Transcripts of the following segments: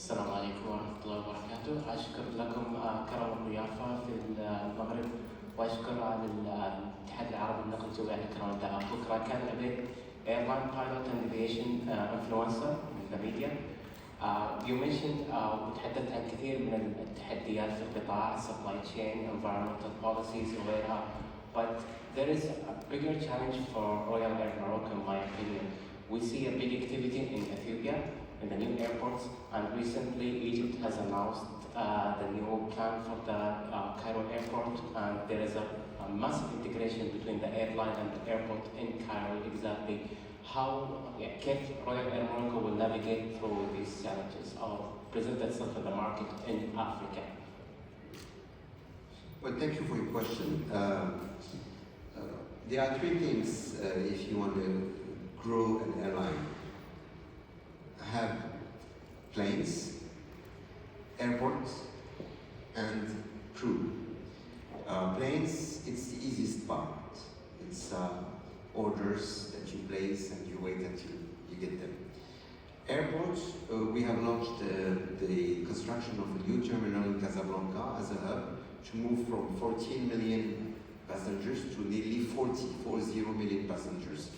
السلام عليكم ورحمة الله وبركاته. أشكر لكم كرم الضيافة في المغرب، وأشكر على الاتحاد العربي للنقل الجوي على كرم الدعوة. بكرة كان أبيت airline pilot and aviation influencer من the media. You mentioned وتحدثت عن كثير من التحديات في القطاع supply chain, environmental policies وغيرها. But there is a bigger challenge for Royal Air Morocco in my opinion. We see a big activity in Ethiopia, in the new airports, and recently Egypt has announced the new plan for the Cairo airport, and there is a massive integration between the airline and the airport in Cairo. Exactly how KEF Royal Air Morocco will navigate through these challenges or present itself in the market in Africa? Well, thank you for your question. There are three things if you want to grow an airline. Have planes, airports, and crew. Planes, it's the easiest part. It's orders that you place and you wait until you get them. Airports, we have launched the construction of a new terminal in Casablanca as a hub to move from 14 million passengers to nearly 40 million passengers.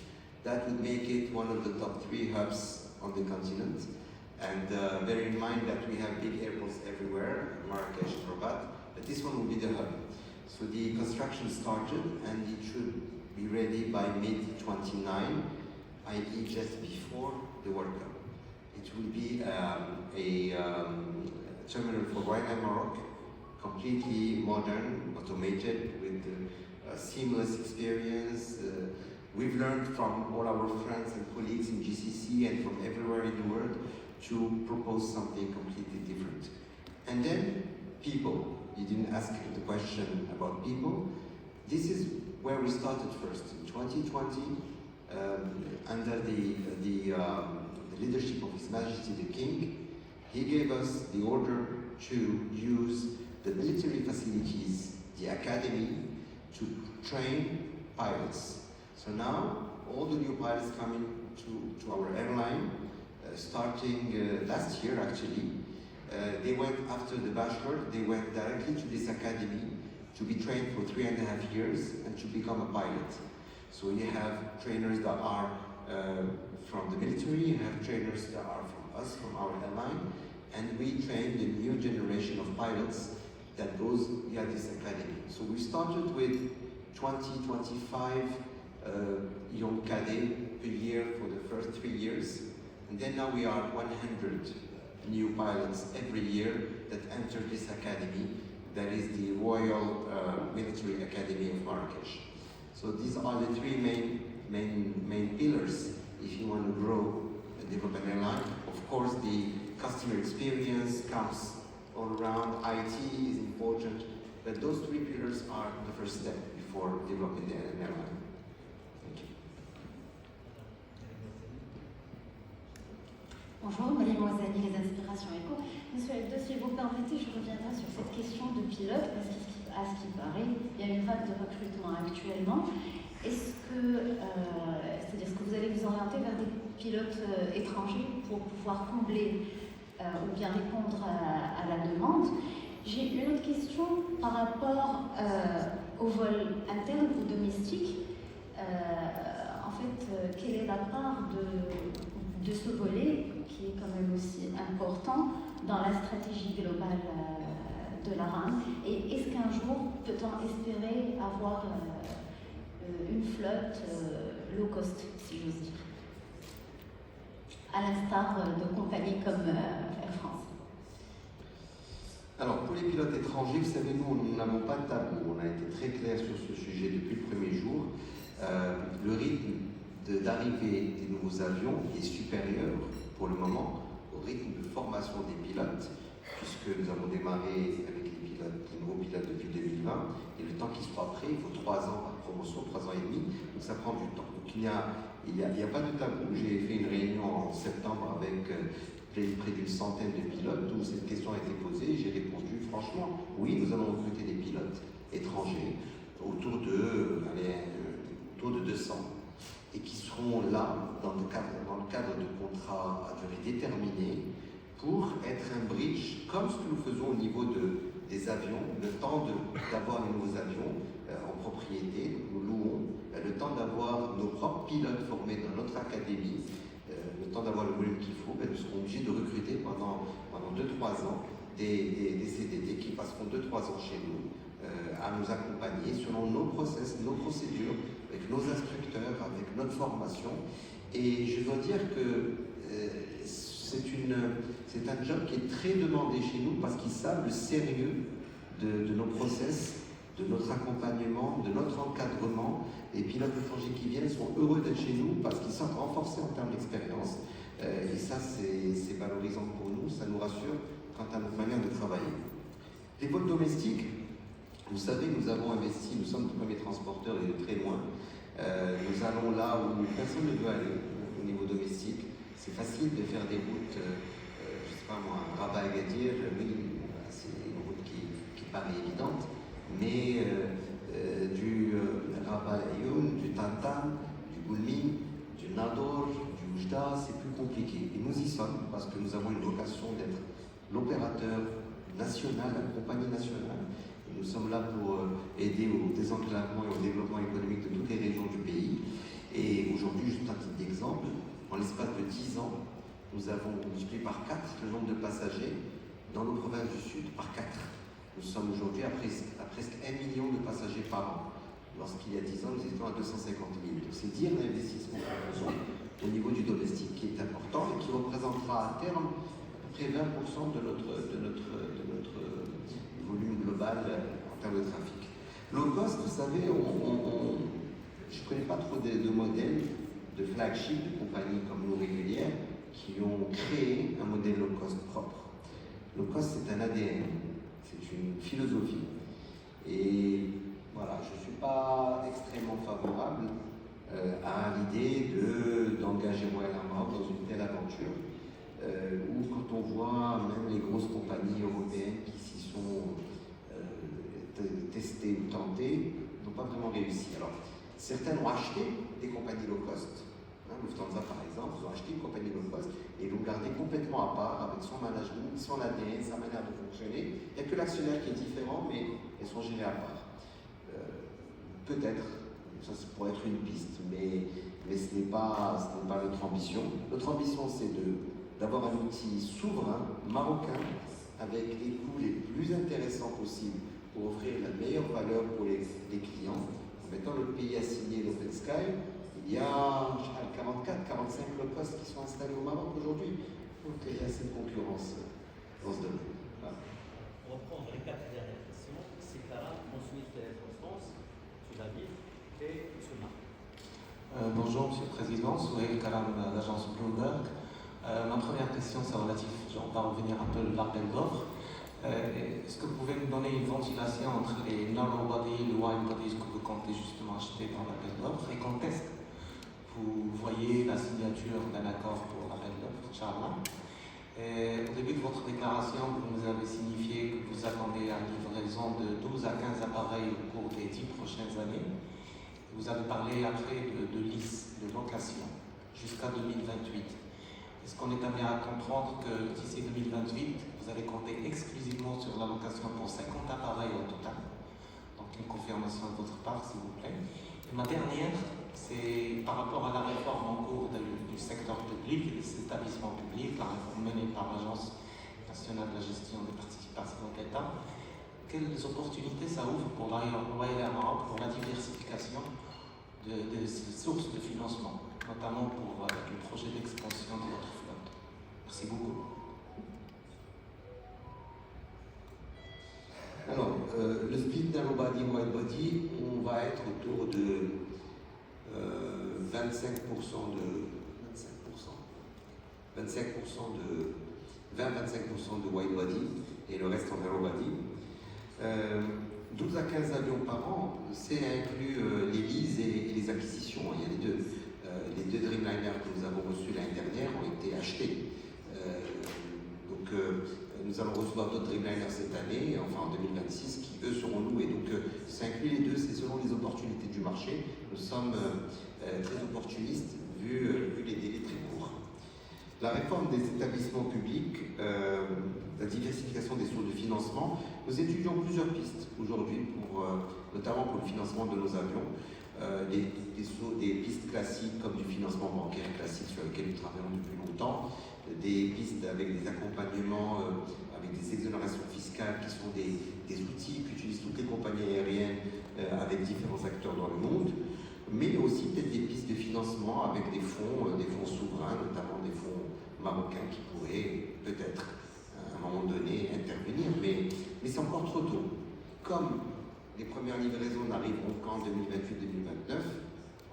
That would make it one of the top 3 hubs on the continent. And bear in mind that we have big airports everywhere, Marrakesh, Rabat, but this one will be the hub. So the construction started and it should be ready by mid-29, i.e. just before the World Cup. It will be a terminal for Royal Air Morocco, completely modern, automated, with a seamless experience. We've learned from all our friends and colleagues in GCC and from everywhere in the world to propose something completely different. And then people. You didn't ask the question about people. This is where we started first. In 2020, under the leadership of His Majesty the King, he gave us the order to use the military facilities, the academy, to train pilots. So now, all the new pilots coming to our airline, starting last year actually, they went after the bachelor, they went directly to this academy to be trained for 3.5 years and to become a pilot. So you have trainers that are from the military, you have trainers that are from us, from our airline, and we train the new generation of pilots that goes via this academy. So we started with 20-25 young cadets per year for the first 3 years, and then now we are 100 new pilots every year that enter this academy, that is the Royal Military Academy of Marrakesh. So these are the 3 main pillars if you want to grow and develop an airline. Of course, the customer experience comes all around, IT is important, but those 3 pillars are the first step before developing an airline. Bonjour, Mademoiselle les Aspirations Éco. Monsieur Abdo, si vous permettez, je reviendrai sur cette question de pilote, parce qu'à ce qui paraît, il y a une vague de recrutement actuellement. Est-ce que, c'est-à-dire que vous allez vous orienter vers des pilotes étrangers pour pouvoir combler ou bien répondre à la demande? J'ai une autre question par rapport au vol interne ou domestique. En fait, quelle est la part de ce volet qui est quand même aussi important dans la stratégie globale de la RAM? Et est-ce qu'un jour peut-on espérer avoir une flotte low cost, si j'ose dire, à l'instar de compagnies comme Air France? Alors, pour les pilotes étrangers, vous savez, nous n'avons pas de tabou. On a été très clair sur ce sujet depuis le premier jour. Le rythme d'arrivée des nouveaux avions est supérieur pour le moment au rythme de formation des pilotes, puisque nous avons démarré avec les nouveaux pilotes depuis 2020, et le temps qu'ils soient prêts, il faut 3 ans par promotion, 3 ans et demi, donc ça prend du temps. Donc il n'y a pas de tabou. J'ai fait une réunion en septembre avec près d'une centaine de pilotes où cette question a été posée, et j'ai répondu franchement, oui, nous allons recruter des pilotes étrangers autour de 200. Et qui seront là dans le cadre de contrats à durée déterminée pour être un bridge, comme ce que nous faisons au niveau des avions, le temps d'avoir les nouveaux avions en propriété, nous louons, le temps d'avoir nos propres pilotes formés dans notre académie, le temps d'avoir le volume qu'il faut, nous serons obligés de recruter pendant 2-3 ans des CDD qui passeront 2-3 ans chez nous à nous accompagner selon nos process, nos procédures, avec nos instructeurs, avec notre formation. Et je dois dire que c'est un job qui est très demandé chez nous parce qu'ils savent le sérieux de nos process, de notre accompagnement, de notre encadrement. Les pilotes étrangers qui viennent sont heureux d'être chez nous parce qu'ils sont renforcés en termes d'expérience. Et ça, c'est valorisant pour nous, ça nous rassure quant à notre manière de travailler. Les vols domestiques, vous savez, nous avons investi, nous sommes le premier transporteur et de très loin. Nous allons là où personne ne veut aller au niveau domestique. C'est facile de faire des routes, je ne sais pas moi, Rabat-Agadir, oui, c'est une route qui paraît évidente, mais du Rabat-Ayoun, du Tantam, du Goulmine, du Nador, du Oujda, c'est plus compliqué. Et nous y sommes parce que nous avons une vocation d'être l'opérateur national, la compagnie nationale. Et nous sommes là pour aider au désenclavement et au développement économique de toutes les régions du pays. Et aujourd'hui, juste un petit exemple, en l'espace de 10 ans, nous avons multiplié par 4 le nombre de passagers dans nos provinces du Sud, par 4. Nous sommes aujourd'hui à presque 1 million de passagers par an. Lorsqu'il y a 10 ans, nous étions à 250 000. Donc c'est dire l'investissement que nous faisons au niveau du domestique qui est important et qui représentera à terme à peu près 20% de notre volume global en termes de trafic. Low cost, vous savez, je ne connais pas trop de modèles de flagship, de compagnies comme nous régulières, qui ont créé un modèle low cost propre. Low cost, c'est un ADN, c'est une philosophie. Et voilà, je ne suis pas extrêmement favorable à l'idée d'engager Royal Air Maroc dans une telle aventure, où quand on voit même les grosses compagnies européennes qui s'y sont testées ou tentées, n'ont pas vraiment réussi. Alors, certaines ont acheté des compagnies low cost. Lufthansa, par exemple, ils ont acheté une compagnie low cost et l'ont gardée complètement à part avec son management, son ADN, sa manière de fonctionner. Il n'y a que l'actionnaire qui est différent, mais elles sont gérées à part. Peut-être, ça pourrait être une piste, mais ce n'est pas notre ambition. Notre ambition, c'est d'avoir un outil souverain, marocain, avec les coûts les plus intéressants possibles pour offrir la meilleure valeur pour les clients. En mettant le pays à signer l'Open Sky, il y a 44-45 low cost qui sont installés au Maroc aujourd'hui. Donc il y a cette concurrence dans ce domaine. Voilà. Pour reprendre les 4 dernières questions, c'est Clara, ensuite France, Sud-Avis et Souma. Bonjour Monsieur le Président, Souhail Karam, l'agence Bloomberg. Ma première question, c'est relatif, on va revenir un peu à l'appel d'offres. Est-ce que vous pouvez nous donner une ventilation entre les narrow body et les wide bodies que vous comptez justement acheter dans l'appel d'offres et quand est-ce que vous voyez la signature d'un accord pour l'appel d'offres, Inch'Allah? Au début de votre déclaration, vous nous avez signifié que vous attendez à une livraison de 12 à 15 appareils au cours des 10 prochaines années. Vous avez parlé après de lease, de location, jusqu'à 2028. Est-ce qu'on est amené à comprendre que d'ici 2028, vous allez compter exclusivement sur la location pour 50 appareils au total? Donc une confirmation de votre part, s'il vous plaît. Et ma dernière, c'est par rapport à la réforme en cours du secteur public et des établissements publics, la réforme menée par l'Agence nationale de la gestion des participations de l'État. Quelles opportunités ça ouvre pour Royal Air Maroc pour la diversification des sources de financement, notamment pour le projet d'expansion de votre flotte? Merci beaucoup. Alors, le split narrow body, wide body, on va être autour de 25% de wide body et le reste en narrow body. 12 à 15 avions par an, c'est inclus les leases et les acquisitions. Il y a les deux. Les deux Dreamliners que nous avons reçus l'année dernière ont été achetés. Nous allons recevoir d'autres Dreamliners cette année, enfin en 2026, qui eux seront loués. Donc ça inclut les deux, c'est selon les opportunités du marché. Nous sommes très opportunistes vu les délais très courts. la réforme des établissements publics, la diversification des sources de financement, nous étudions plusieurs pistes aujourd'hui, notamment pour le financement de nos avions. Des pistes classiques comme du financement bancaire classique sur lequel nous travaillons depuis longtemps, des pistes avec des accompagnements, avec des exonérations fiscales qui sont des outils qu'utilisent toutes les compagnies aériennes avec différents acteurs dans le monde, mais aussi peut-être des pistes de financement avec des fonds souverains, notamment des fonds marocains qui pourraient peut-être à un moment donné intervenir, mais c'est encore trop tôt. Comme les premières livraisons n'arriveront qu'en 2028-2029,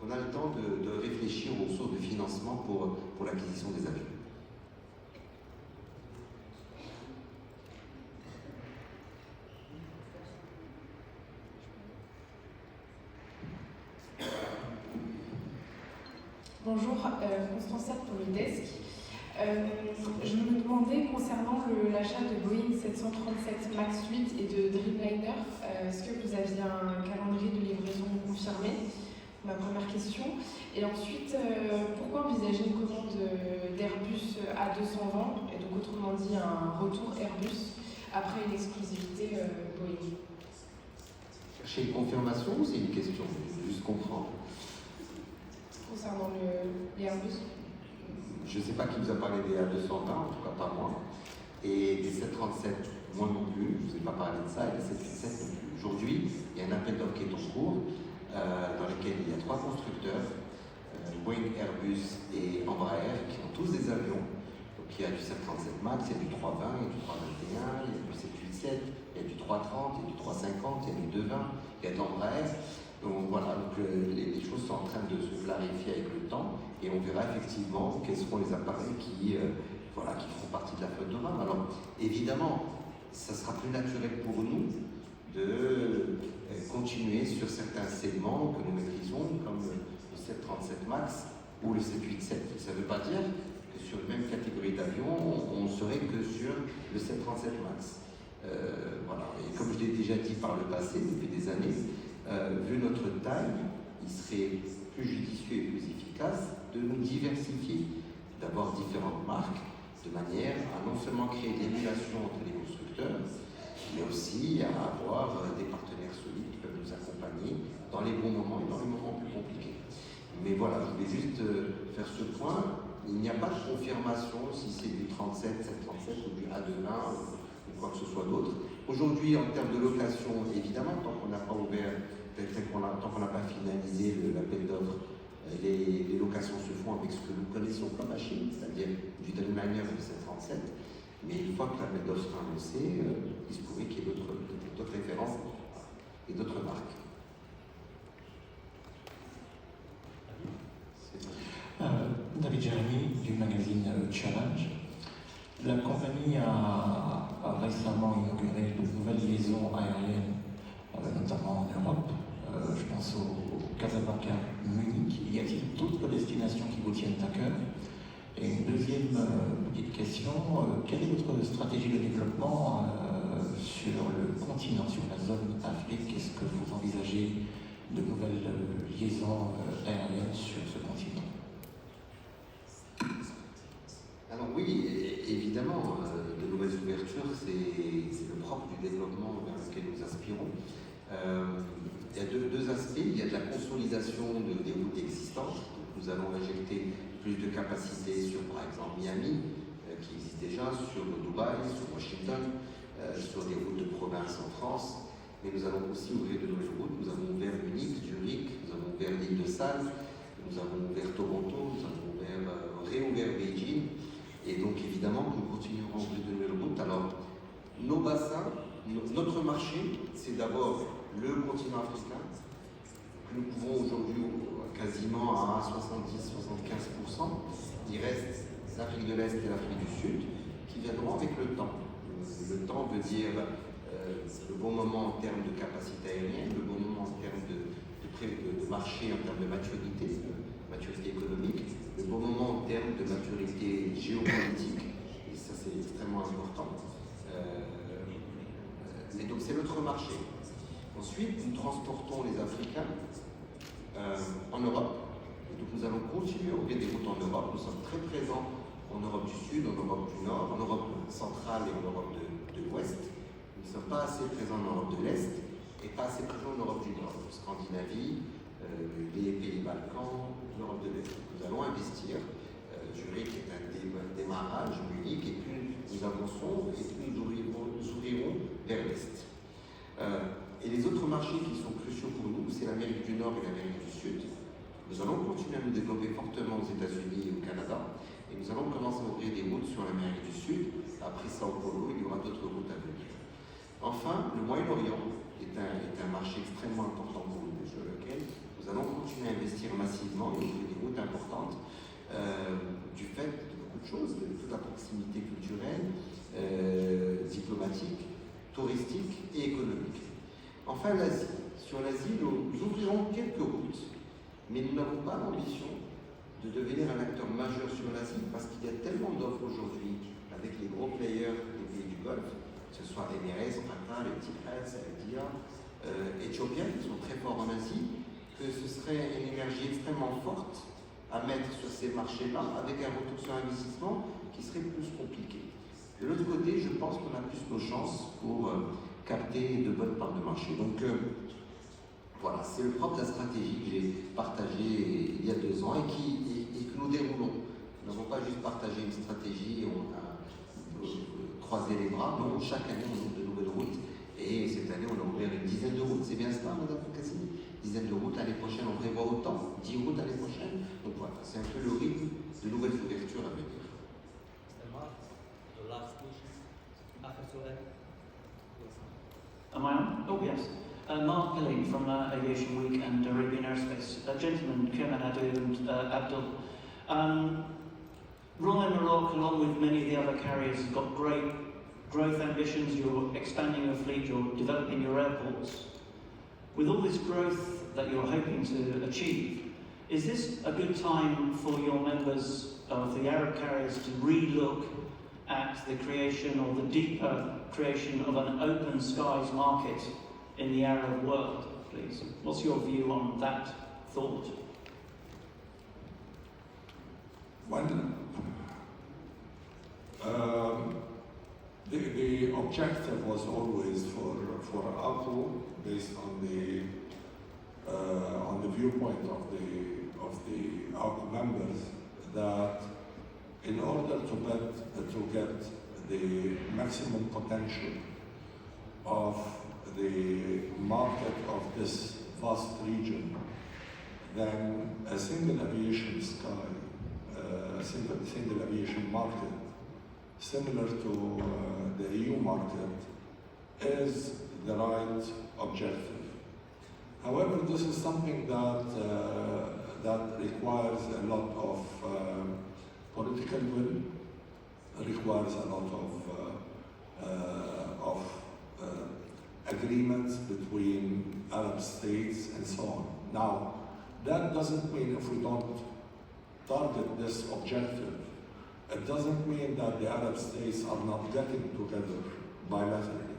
on a le temps de réfléchir aux sources de financement pour l'acquisition des avions. Bonjour, Constance Serre pour le desk. Je me demandais concernant l'achat de Boeing 737 MAX 8 et de Dreamliner, est-ce que vous aviez un calendrier de livraison confirmé? Ma première question. Et ensuite, pourquoi envisager une commande d'Airbus A220, et donc autrement dit un retour Airbus, après une exclusivité Boeing? Chercher une confirmation ou c'est une question? Juste comprendre. Concernant les Airbus? Je ne sais pas qui vous a parlé des A220, en tout cas pas moi. Et des 737, moi non plus, je ne vous ai pas parlé de ça, et des 737 non plus. Aujourd'hui, il y a un appel d'offres qui est en cours, dans lequel il y a 3 constructeurs, Boeing, Airbus et Embraer, qui ont tous des avions. Donc il y a du 737 MAX, il y a du 320, il y a du 321, il y a du 787, il y a du 330, il y a du 350, il y a du 220, il y a de l'Embraer. Donc voilà, les choses sont en train de se clarifier avec le temps et on verra effectivement quels seront les appareils qui feront partie de la flotte de RAM. Alors évidemment, ça sera plus naturel pour nous de continuer sur certains segments que nous maîtrisons, comme le 737 MAX ou le 787. Ça ne veut pas dire que sur la même catégorie d'avion, on ne serait que sur le 737 MAX. Voilà. Et comme je l'ai déjà dit par le passé, depuis des années, vu notre taille, il serait plus judicieux et plus efficace de nous diversifier, d'avoir différentes marques, de manière à non seulement créer des relations entre les constructeurs, mais aussi à avoir des partenaires solides qui peuvent nous accompagner dans les bons moments et dans les moments plus compliqués. Mais voilà, je voulais juste faire ce point. Il n'y a pas de confirmation si c'est du 37, 737 ou du A220 ou quoi que ce soit d'autre. Aujourd'hui, en termes de location, évidemment, tant qu'on n'a pas ouvert, tant qu'on n'a pas finalisé l'appel d'offres, les locations se font avec ce que nous connaissons comme machine, c'est-à-dire du Dreamliner et du 737. Mais une fois que l'appel d'offres sera annoncé, il se pourrait qu'il y ait d'autres références et d'autres marques. David Jérémy du magazine Challenge. La compagnie a récemment inauguré de nouvelles liaisons aériennes, notamment en Europe. Je pense au Casablanca, Munich. Y a-t-il d'autres destinations qui vous tiennent à cœur? Et une deuxième petite question, quelle est votre stratégie de développement sur le continent, sur la zone Afrique? Est-ce que vous envisagez de nouvelles liaisons aériennes sur ce continent? Alors oui, évidemment, de nouvelles ouvertures, c'est le propre du développement vers lequel nous aspirons. Il y a deux aspects. Il y a de la consolidation des routes existantes. Donc, nous allons injecter plus de capacités sur, par exemple, Miami, qui existe déjà, sur Dubaï, sur Washington, sur des routes de province en France. Mais nous allons aussi ouvrir de nouvelles routes. Nous avons ouvert Munich, Zurich, nous avons ouvert l'île de Salles, nous avons ouvert Toronto, nous avons réouvert Beijing. Et donc évidemment, nous continuerons à ouvrir de nouvelles routes. Alors, nos bassins, notre marché, c'est d'abord le continent africain, que nous pouvons aujourd'hui quasiment à 70-75%. Il reste l'Afrique de l'Est et l'Afrique du Sud, qui viendront avec le temps. Le temps veut dire le bon moment en termes de capacité aérienne, le bon moment en termes de marché, en termes de maturité économique, le bon moment en termes de maturité géopolitique, et ça c'est extrêmement important. Mais donc c'est notre marché. Ensuite, nous transportons les Africains en Europe. Et donc nous allons continuer à ouvrir des routes en Europe. Nous sommes très présents en Europe du Sud, en Europe du Nord, en Europe centrale et en Europe de l'Ouest. Nous ne sommes pas assez présents en Europe de l'Est et pas assez présents en Europe du Nord, Scandinavie, les pays-Balkans, l'Europe de l'Est. Nous allons investir. Zurich est un démarrage unique et plus nous avançons et plus nous ouvrirons vers l'Est. Et les autres marchés qui sont cruciaux pour nous, c'est l'Amérique du Nord et l'Amérique du Sud. Nous allons continuer à nous développer fortement aux États-Unis et au Canada. Et nous allons commencer à ouvrir des routes sur l'Amérique du Sud. Après Sao Paulo, il y aura d'autres routes à venir. Enfin, le Moyen-Orient est un marché extrêmement important pour nous, sur lequel nous allons continuer à investir massivement et ouvrir des routes importantes du fait de beaucoup de choses, de toute la proximité culturelle, diplomatique, touristique et économique. Enfin, l'Asie. Sur l'Asie, nous ouvrirons quelques routes, mais nous n'avons pas l'ambition de devenir un acteur majeur sur l'Asie parce qu'il y a tellement d'offres aujourd'hui avec les gros players des pays du Golfe, que ce soit Emirates, Qatar, Etihad, Saudia, Éthiopien, qui sont très forts en Asie, que ce serait une énergie extrêmement forte à mettre sur ces marchés-là avec un retour sur investissement qui serait plus compliqué. De l'autre côté, je pense qu'on a plus nos chances pour capter de bonnes parts de marché. Donc voilà, c'est le propre de la stratégie que j'ai partagée il y a 2 ans et que nous déroulons. Nous n'avons pas juste partagé une stratégie et on a croisé les bras. Non, chaque année on ouvre de nouvelles routes et cette année on a ouvert une dizaine de routes. C'est bien ça, Madame Cassini? Dizaine de routes, l'année prochaine on prévoit autant, 10 routes l'année prochaine. Donc voilà, c'est un peu le rythme de nouvelles ouvertures à venir. The last question. After that. Am I on? Oh, yes. Mark Pilling from Aviation Week and Arabian Aerospace. Gentlemen, Kerman Adu and Abdul. Royal Maroc, along with many of the other carriers, have got great growth ambitions. You're expanding your fleet, you're developing your airports. With all this growth that you're hoping to achieve, is this a good time for your members of the Arab carriers to re-look at the creation or the deeper creation of an open skies market in the Arab world, please? What's your view on that thought? The objective was always for APO, based on the viewpoint of the APO members, that in order to get the maximum potential of the market of this vast region, then a single aviation single aviation market, similar to the EU market, is the right objective. However, this is something that requires a lot of political will, requires a lot of agreements between Arab states and so on. Now, that doesn't mean if we don't target this objective, it doesn't mean that the Arab states are not getting together bilaterally.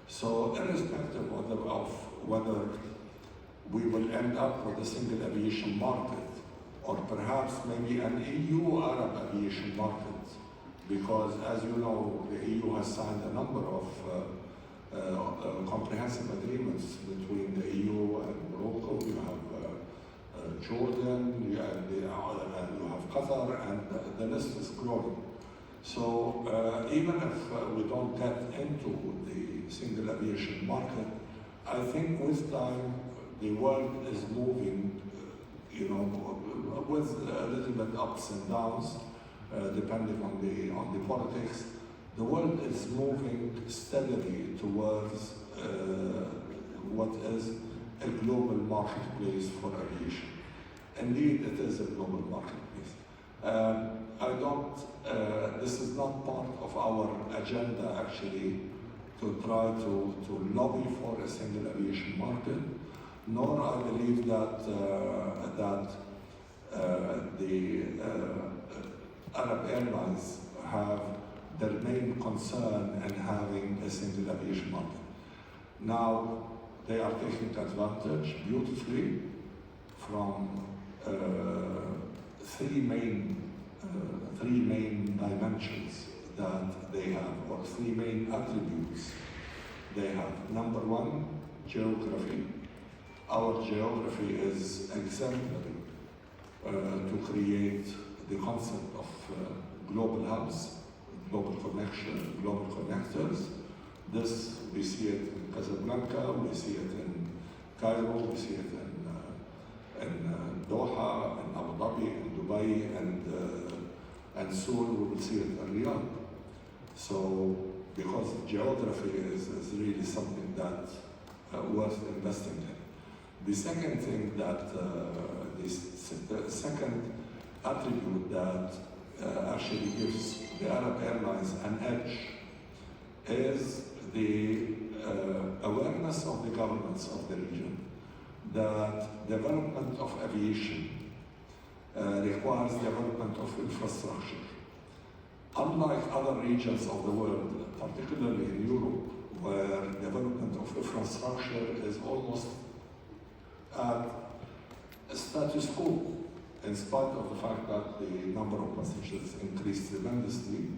So irrespective of whether we will end up with a single aviation market, or perhaps maybe an EU-Arab aviation market, because as you know, the EU has signed a number of comprehensive agreements between the EU and Morocco. You have Jordan, you have Qatar, and the list is growing. So even if we don't get into the single aviation market, I think with time the world is moving, with a little bit ups and downs, depending on the politics. The world is moving steadily towards what is a global marketplace for aviation. Indeed, it is a global marketplace. This is not part of our agenda actually to try to lobby for a single aviation market, nor I believe that the Arab airlines have their main concern in having a single aviation market. Now, they are taking advantage beautifully from three main dimensions that they have, or three main attributes they have. Number one, geography. Our geography is exemplary to create the concept of global hubs, global connection, global connectors. This, we see it in Casablanca, we see it in Cairo, we see it in Doha, in Abu Dhabi, in Dubai, and soon we will see it in Riyadh. So, because geography is really something that worth investing in. The second thing that, the second attribute that actually gives the Arab Airlines an edge is the awareness of the governments of the region that development of aviation requires development of infrastructure. Unlike other regions of the world, particularly in Europe, where development of infrastructure is almost at a status quo, in spite of the fact that the number of passengers increased tremendously,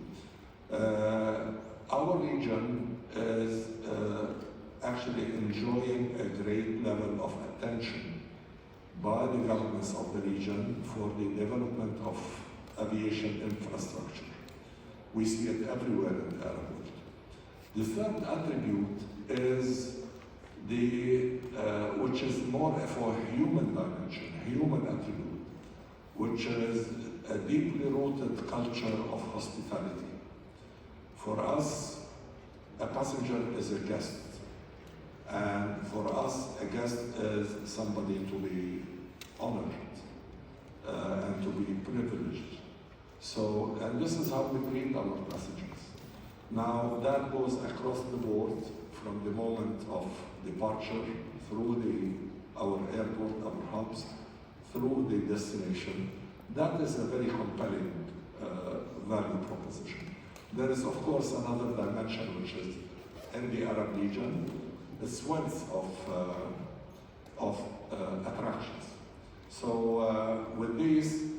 our region is actually enjoying a great level of attention by the governments of the region for the development of aviation infrastructure. We see it everywhere in the Arab world. The third attribute is which is more for human dimension, human attribute, which is a deeply rooted culture of hospitality. For us, a passenger is a guest. And for us, a guest is somebody to be honored and to be privileged. So, and this is how we treat our passengers. Now, that goes across the board from the moment of departure through our airport, our hubs, through the destination. That is a very compelling value proposition. There is, of course, another dimension, which is in the Arab region, the wealth of attractions. So with these,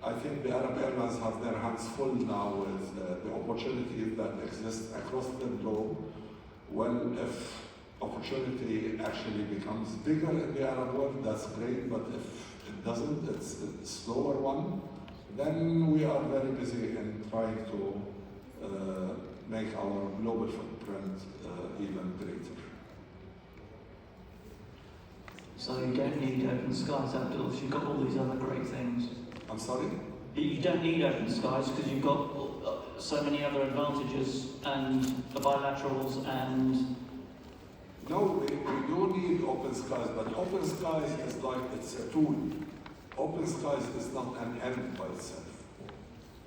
I think the Arab Airlines have their hands full now with the opportunities that exist across the globe. Well, if opportunity actually becomes bigger in the Arab world, that's great, but if it doesn't, it's a slower one, then we are very busy in trying to make our global footprint even greater. So you don't need open skies outdoors, you've got all these other great things. I'm sorry? You don't need open skies because you've got so many other advantages and the bilaterals and... No, we do need open skies, but open skies is like it's a tool. Open skies is not an end by itself.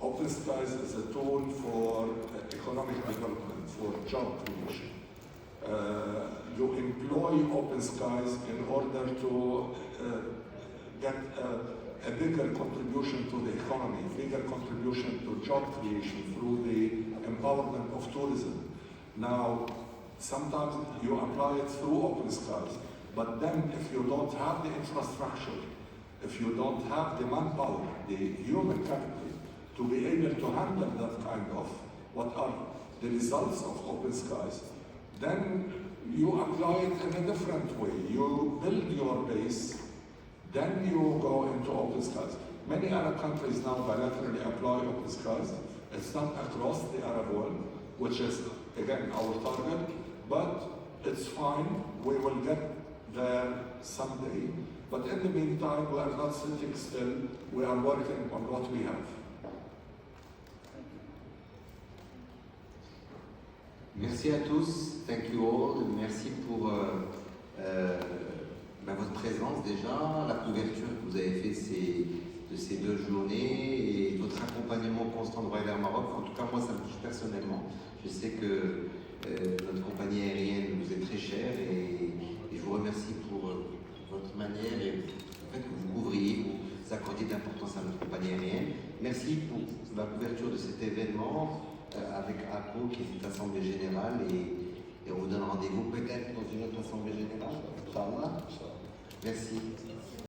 Open skies is a tool for economic development, for job creation. You employ open skies in order to get a bigger contribution to the economy, bigger contribution to job creation through the empowerment of tourism. Now, sometimes you apply it through open skies, but then if you don't have the infrastructure, if you don't have the manpower, the human capital, to be able to handle that kind of what are the results of open skies, then you apply it in a different way. You build your base, then you go into open skies. Many Arab countries now bilaterally apply open skies. It's not across the Arab world, which is, again, our target, but it's fine. We will get there someday. But in the meantime, we are not sitting still. We are working on what we have. Merci à tous, thank you all, merci pour votre présence déjà, la couverture que vous avez fait de ces 2 journées et votre accompagnement constant de Royal Air Maroc. En tout cas, moi, ça me touche personnellement. Je sais que notre compagnie aérienne vous est très chère et je vous remercie pour votre manière et le fait que vous couvriez, vous accordiez d'importance à notre compagnie aérienne. Merci pour la couverture de cet événement. Avec ACO qui est cette assemblée générale et on vous donne rendez-vous peut-être dans une autre assemblée générale. Inch'Allah. Merci.